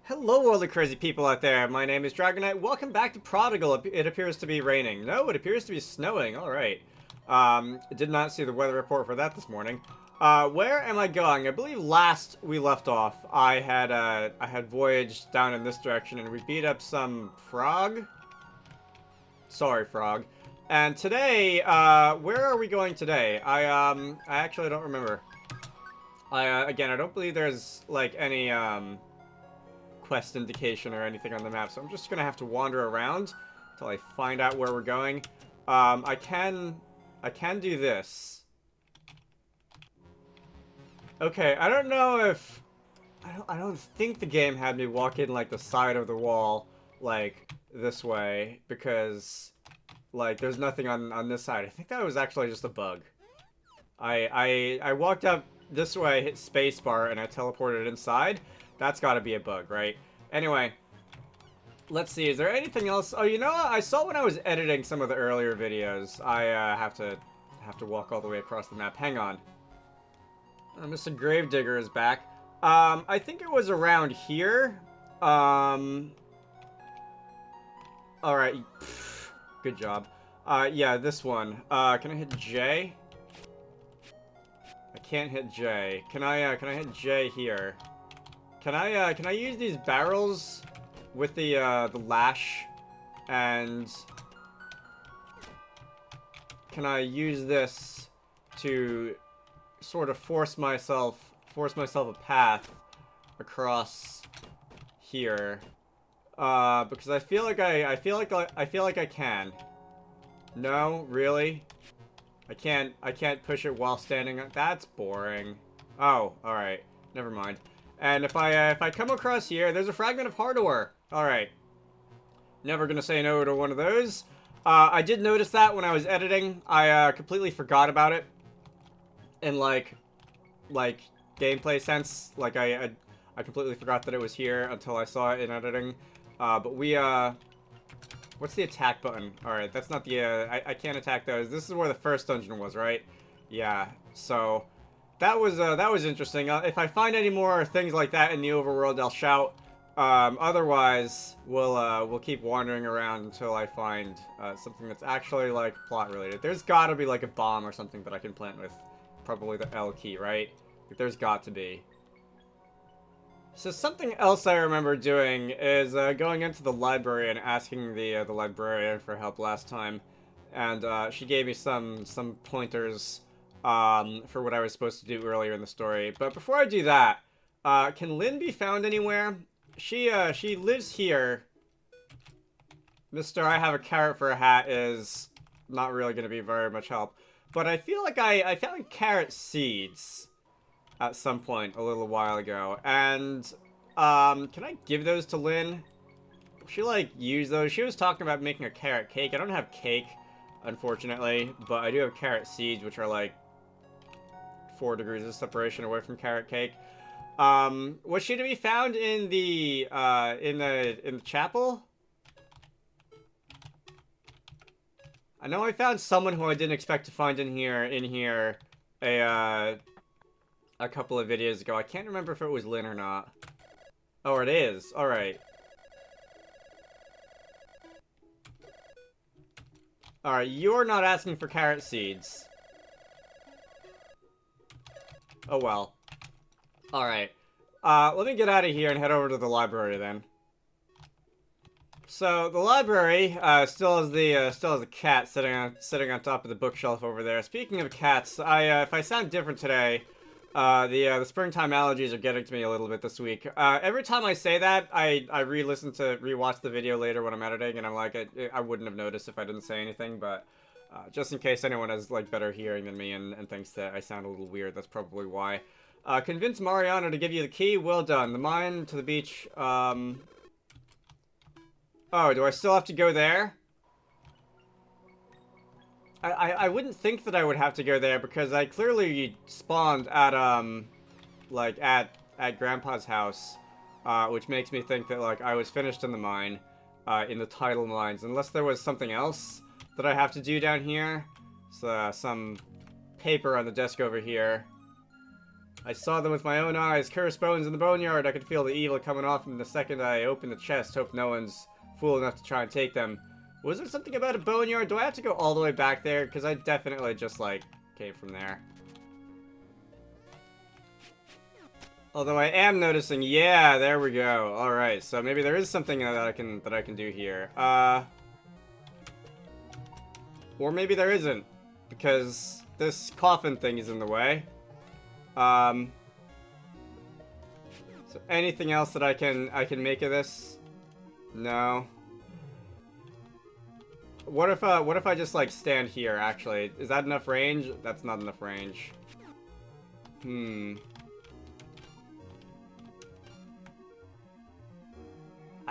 Hello, all the crazy people out there. My name is Dragonite. Welcome back to Prodigal. It appears to be raining. No, it appears to be snowing. All right. Did not see the weather report for that this morning. Where am I going? I believe last we left off, I had voyaged down in this direction and we beat up some frog. Sorry, frog. And today, where are we going today? I actually don't remember. Again, I don't believe there's like any quest indication or anything on the map, so I'm just gonna have to wander around until I find out where we're going. I can do this. Okay, I don't know if I don't think the game had me walk in like the side of the wall like this way because like there's nothing on this side. I think that was actually just a bug. I walked up this way, hit spacebar, and I teleported inside. That's got to be a bug, right? Anyway, let's see. Is there anything else? Oh, you know what? I saw when I was editing some of the earlier videos. I have to walk all the way across the map. Hang on. Mr. Gravedigger is back. I think it was around here. All right. Good job. Yeah, this one. Can I hit J? I can't hit J. Can I hit J here? Can I use these barrels with the lash, and can I use this to sort of force myself a path across here? Because I feel like I feel like I can. No, really? I can't push it while standing. That's boring. Oh, all right. Never mind. And if I come across here, there's a fragment of hard ore. All right. Never gonna say no to one of those. I did notice that when I was editing. I completely forgot about it. In like gameplay sense, like I completely forgot that it was here until I saw it in editing. But we what's the attack button? All right, that's not the I can't attack those. This is where the first dungeon was, right? Yeah. So that was interesting. If I find any more things like that in the overworld, I'll shout. Otherwise, we'll keep wandering around until I find something that's actually like plot related. There's got to be like a bomb or something that I can plant with, probably the L key, right? Like, there's got to be. So something else I remember doing is going into the library and asking the librarian for help last time, and she gave me some pointers for what I was supposed to do earlier in the story. But before I do that, can Lynn be found anywhere? She lives here. Mr. I have a carrot for a hat is not really going to be very much help. But I feel like I found carrot seeds at some point a little while ago. And can I give those to Lynn? Will she like use those? She was talking about making a carrot cake. I don't have cake, unfortunately, but I do have carrot seeds, which are like 4 degrees of separation away from carrot cake. Was she to be found in the chapel? I know I found someone who I didn't expect to find in here a couple of videos ago. I can't remember if it was Lynn or not. Oh, it is. All right. All right, you're not asking for carrot seeds. Oh, well. Alright. Let me get out of here and head over to the library, then. So, the library still has the cat sitting on top of the bookshelf over there. Speaking of cats, if I sound different today, the springtime allergies are getting to me a little bit this week. Every time I say that, I rewatch the video later when I'm editing, and I'm like, I wouldn't have noticed if I didn't say anything, but just in case anyone has like better hearing than me and thinks that I sound a little weird, that's probably why. Convince Mariano to give you the key. Well done. The mine to the beach. Oh, do I still have to go there? I wouldn't think that I would have to go there because I clearly spawned at like at Grandpa's house, which makes me think that like I was finished in the mine, in the tidal mines, unless there was something else that I have to do down here. So some paper on the desk over here. I saw them with my own eyes. Cursed bones in the boneyard. I could feel the evil coming off them the second I opened the chest. Hope no one's fool enough to try and take them. Was there something about a boneyard? Do I have to go all the way back there? Because I definitely just, like, came from there. Although I am noticing, yeah, there we go. Alright, so maybe there is something that I can do here. Or maybe there isn't. Because this coffin thing is in the way. So anything else that I can make of this? No. What if I just like stand here actually? Is that enough range? That's not enough range.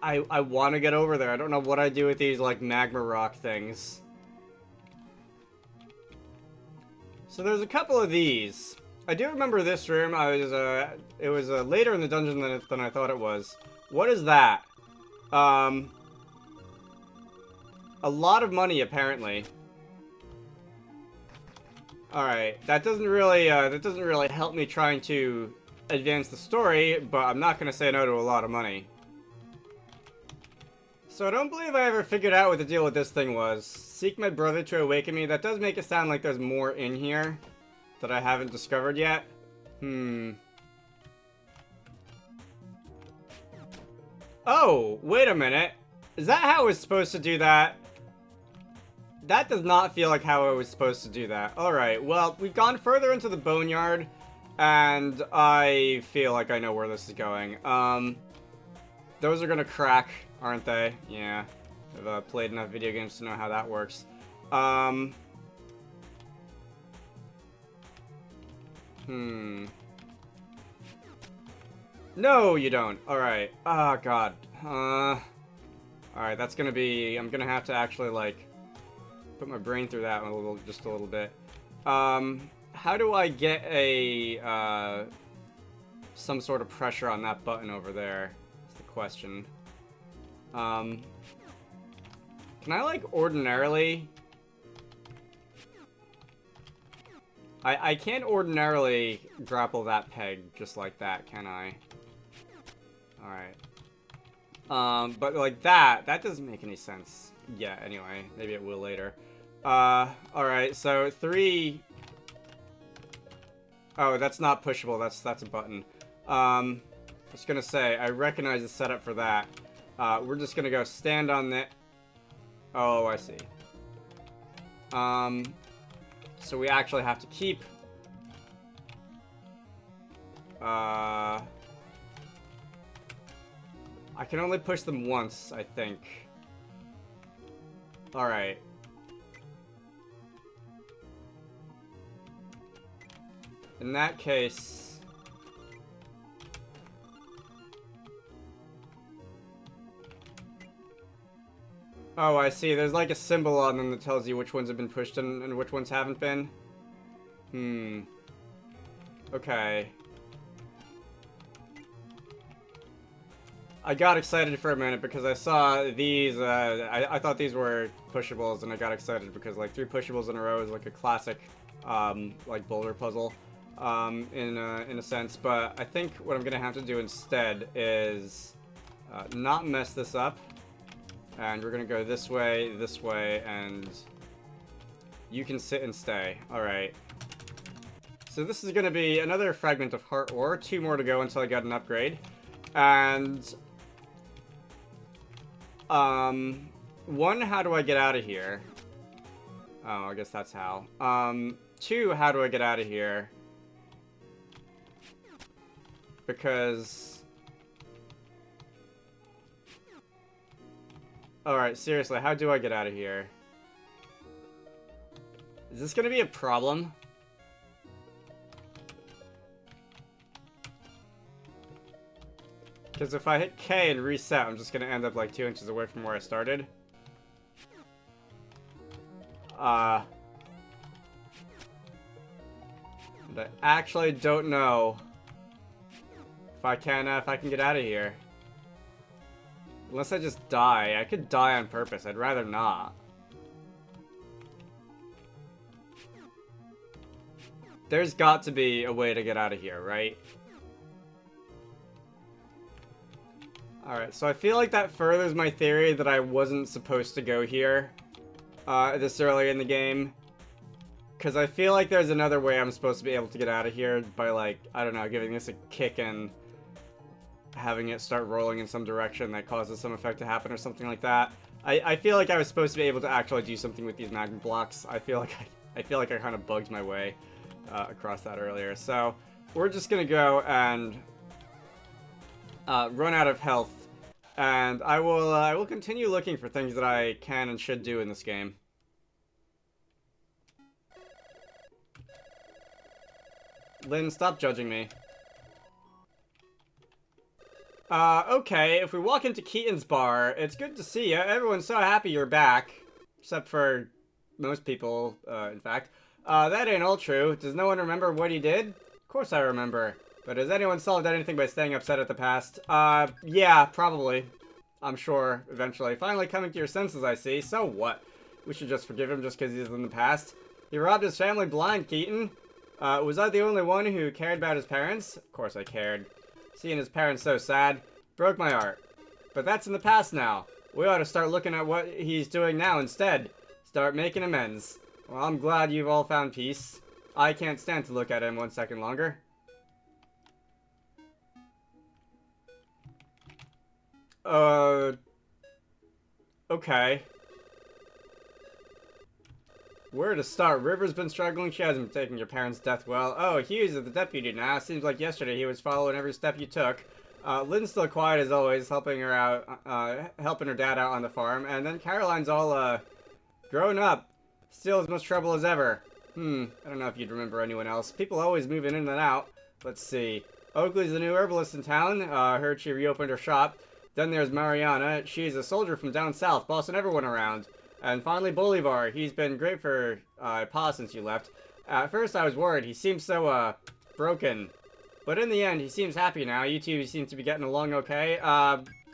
I want to get over there. I don't know what I do with these like magma rock things. So there's a couple of these. I do remember this room. It was later in the dungeon than I thought it was. What is that? A lot of money apparently. All right, that doesn't really help me trying to advance the story, but I'm not gonna say no to a lot of money. So I don't believe I ever figured out what the deal with this thing was. Seek my brother to awaken me. That does make it sound like there's more in here that I haven't discovered yet. Oh, wait a minute. Is that how I was supposed to do that? That does not feel like how I was supposed to do that. Alright, well, we've gone further into the boneyard, and I feel like I know where this is going. Those are gonna crack, aren't they? Yeah. I've played enough video games to know how that works. No, you don't. Alright. Oh, God. Alright, that's gonna be... I'm gonna have to actually, like, put my brain through that one just a little bit. How do I get a, some sort of pressure on that button over there? That's the question. Can I, like, ordinarily... I can't ordinarily grapple that peg just like that, can I? Alright. But like that doesn't make any sense. Yeah, anyway, maybe it will later. Alright, so 3... Oh, that's not pushable, that's a button. I was gonna say, I recognize the setup for that. We're just gonna go stand on that. Oh, I see. So we actually have to keep... I can only push them once, I think. Alright. In that case... Oh, I see. There's like a symbol on them that tells you which ones have been pushed and which ones haven't been. Okay. I got excited for a minute because I saw these, I thought these were pushables, and I got excited because, like, 3 pushables in a row is, like, a classic, like, boulder puzzle, in a sense. But I think what I'm gonna have to do instead is, not mess this up. And we're gonna go this way, and you can sit and stay. Alright. So this is gonna be another fragment of heart ore. 2 more to go until I get an upgrade. And... 1, how do I get out of here? Oh, I guess that's how. 2, how do I get out of here? Because... Alright, seriously, how do I get out of here? Is this gonna be a problem? Because if I hit K and reset, I'm just gonna end up like 2 inches away from where I started. And I actually don't know if I can get out of here. Unless I just die. I could die on purpose. I'd rather not. There's got to be a way to get out of here, right? Alright, so I feel like that furthers my theory that I wasn't supposed to go here this early in the game. Because I feel like there's another way I'm supposed to be able to get out of here by, like, I don't know, giving this a kick and having it start rolling in some direction that causes some effect to happen or something like that. I feel like I was supposed to be able to actually do something with these magma blocks. I feel like I kind of bugged my way across that earlier. So we're just gonna go and run out of health, and I will continue looking for things that I can and should do in this game. Lynn, stop judging me. Okay, if we walk into Keaton's bar, it's good to see you. Everyone's so happy you're back. Except for most people, in fact. That ain't all true. Does no one remember what he did? Of course I remember. But has anyone solved anything by staying upset at the past? Yeah, probably. I'm sure, eventually. Finally coming to your senses, I see. So what? We should just forgive him just because he's in the past. He robbed his family blind, Keaton. Was I the only one who cared about his parents? Of course I cared. Seeing his parents so sad broke my heart. But that's in the past now. We ought to start looking at what he's doing now instead. Start making amends. Well, I'm glad you've all found peace. I can't stand to look at him 1 second longer. Okay. Where to start? River's been struggling. She hasn't been taking your parents' death well. Oh, Hughes is the deputy now. Seems like yesterday he was following every step you took. Lynn's still quiet as always, helping her out, helping her dad out on the farm. And then Caroline's all, grown up. Still as much trouble as ever. I don't know if you'd remember anyone else. People always moving in and out. Let's see. Oakley's the new herbalist in town. Heard she reopened her shop. Then there's Mariana. She's a soldier from down south, bossing everyone around. And finally, Bolivar. He's been great for Pa since you left. At first, I was worried. He seemed so, broken. But in the end, he seems happy now. You two seem to be getting along okay.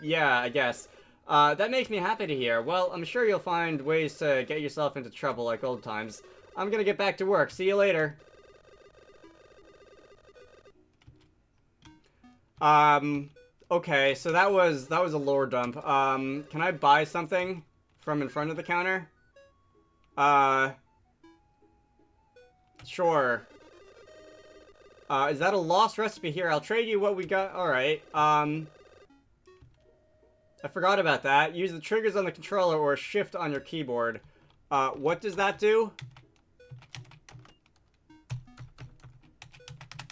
Yeah, I guess. That makes me happy to hear. Well, I'm sure you'll find ways to get yourself into trouble like old times. I'm gonna get back to work. See you later. Okay, so that was a lore dump. Can I buy something from in front of the counter? Sure. Is that a lost recipe here? I'll trade you what we got. Alright, I forgot about that. Use the triggers on the controller or shift on your keyboard. What does that do?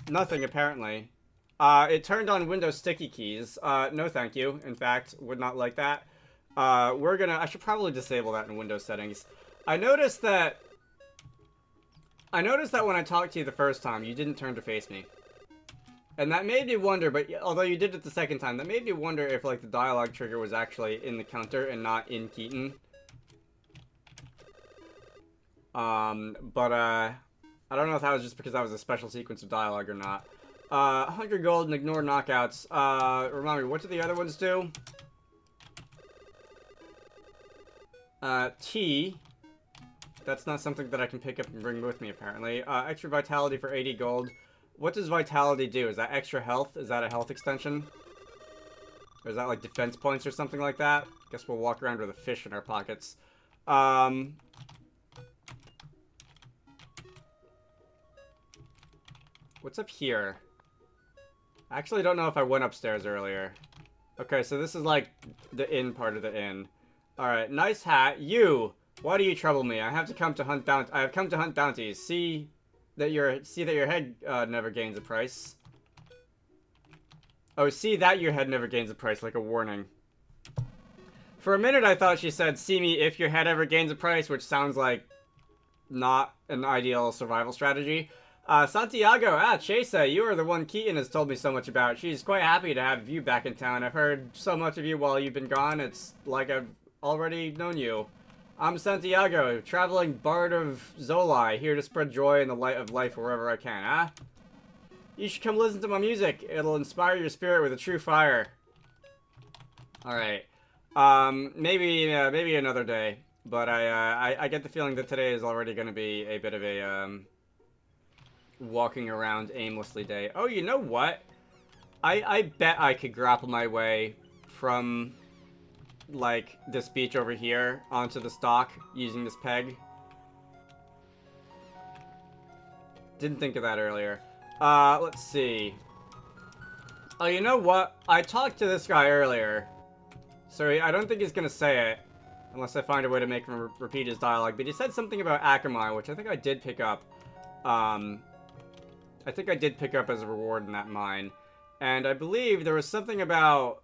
Nothing, apparently. It turned on Windows sticky keys. No thank you. In fact, would not like that. I should probably disable that in Windows settings. I noticed that when I talked to you the first time, you didn't turn to face me. And that made me wonder, but although you did it the second time, that made me wonder if, like, the dialogue trigger was actually in the counter and not in Keaton. I don't know if that was just because that was a special sequence of dialogue or not. 100 gold and ignore knockouts. Remind me, what do the other ones do? T. That's not something that I can pick up and bring with me, apparently. Extra vitality for 80 gold. What does vitality do? Is that extra health? Is that a health extension? Or is that like defense points or something like that? Guess we'll walk around with a fish in our pockets. What's up here? I actually don't know if I went upstairs earlier. Okay, so this is like the inn part of the inn. Alright, nice hat. You! Why do you trouble me? I have come to hunt bounties. See that your head never gains a price. Oh, see that your head never gains a price, like a warning. For a minute I thought she said, see me if your head ever gains a price, which sounds like not an ideal survival strategy. Santiago, Chesa, you are the one Keaton has told me so much about. She's quite happy to have you back in town. I've heard so much of you while you've been gone, it's like I've already known you. I'm Santiago, traveling bard of Zolai, here to spread joy in the light of life wherever I can, huh? You should come listen to my music. It'll inspire your spirit with a true fire. Alright. Maybe another day. But I get the feeling that today is already going to be a bit of walking around aimlessly day. Oh, you know what? I bet I could grapple my way from, like, this beach over here onto the stock using this peg. Didn't think of that earlier. Let's see. Oh, you know what? I talked to this guy earlier. So I don't think he's gonna say it. Unless I find a way to make him repeat his dialogue. But he said something about Akamai, which I think I did pick up. I think I did pick up as a reward in that mine. And I believe there was something about,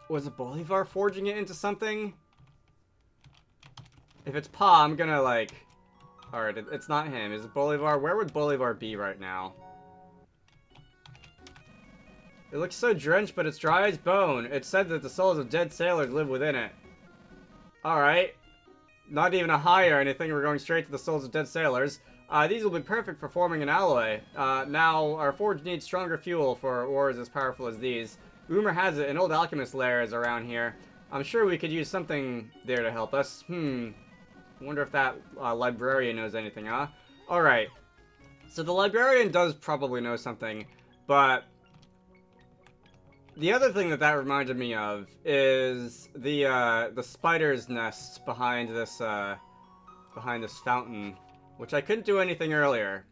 was it Bolivar forging it into something? If it's Pa, I'm gonna, like... Alright, it's not him. Is it Bolivar? Where would Bolivar be right now? It looks so drenched, but it's dry as bone. It's said that the souls of dead sailors live within it. Alright. Not even a high or anything. We're going straight to the souls of dead sailors. These will be perfect for forming an alloy. Now, our forge needs stronger fuel for ores as powerful as these. Rumor has it an old alchemist lair is around here. I'm sure we could use something there to help us. Wonder if that librarian knows anything, huh? Alright. So the librarian does probably know something, but... The other thing that reminded me of is the spider's nest behind this fountain, which I couldn't do anything earlier.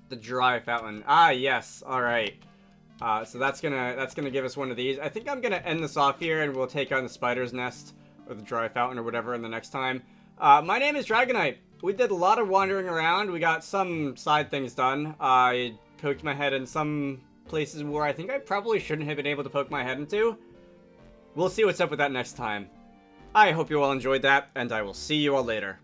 The dry fountain. Ah, yes. All right. So that's gonna give us one of these. I think I'm gonna end this off here, and we'll take on the spider's nest or the dry fountain or whatever in the next time. My name is Dragonite. We did a lot of wandering around. We got some side things done. I poked my head in some places where I think I probably shouldn't have been able to poke my head into. We'll see what's up with that next time. I hope you all enjoyed that, and I will see you all later.